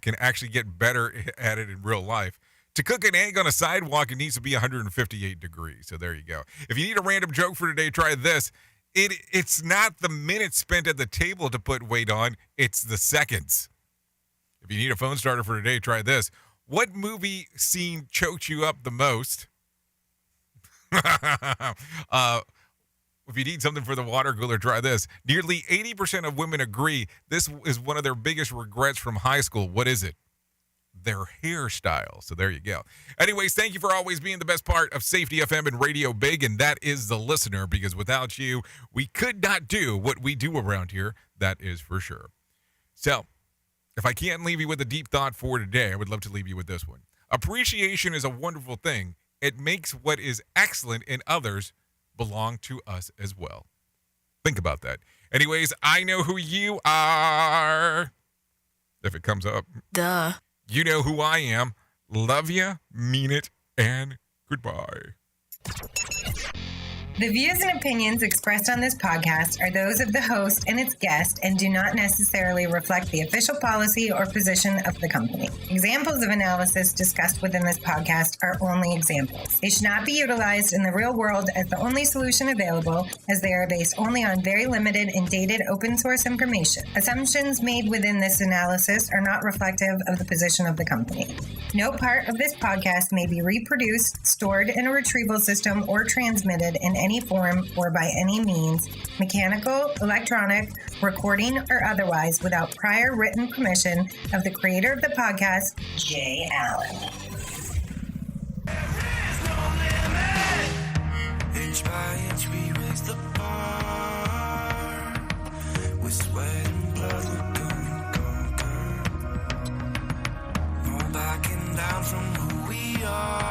Speaker 5: can actually get better at it in real life. To cook an egg on a sidewalk, it needs to be 158 degrees. So there you go. If you need a random joke for today, try this. It's not the minutes spent at the table to put weight on, it's the seconds. If you need a phone starter for today, try this. What movie scene choked you up the most? If you need something for the water cooler, try this. Nearly 80% of women agree this is one of their biggest regrets from high school. What is it? Their hairstyle. So there you go. Anyways, thank you for always being the best part of Safety FM and Radio Big, and that is the listener, because without you, we could not do what we do around here. That is for sure. So, if I can't leave you with a deep thought for today, I would love to leave you with this one. Appreciation is a wonderful thing. It makes what is excellent in others belong to us as well. Think about that. Anyways, I know who you are. If it comes up.
Speaker 1: Duh.
Speaker 5: You know who I am. Love ya, mean it, and goodbye.
Speaker 7: The views and opinions expressed on this podcast are those of the host and its guest and do not necessarily reflect the official policy or position of the company. Examples of analysis discussed within this podcast are only examples. They should not be utilized in the real world as the only solution available, as they are based only on very limited and dated open source information. Assumptions made within this analysis are not reflective of the position of the company. No part of this podcast may be reproduced, stored in a retrieval system, or transmitted in any form or by any means, mechanical, electronic, recording, or otherwise, without prior written permission of the creator of the podcast, Jay Allen.
Speaker 14: Inch by inch we raise the bar. With sweat and blood we're gonna conquer. No backing down from who we are.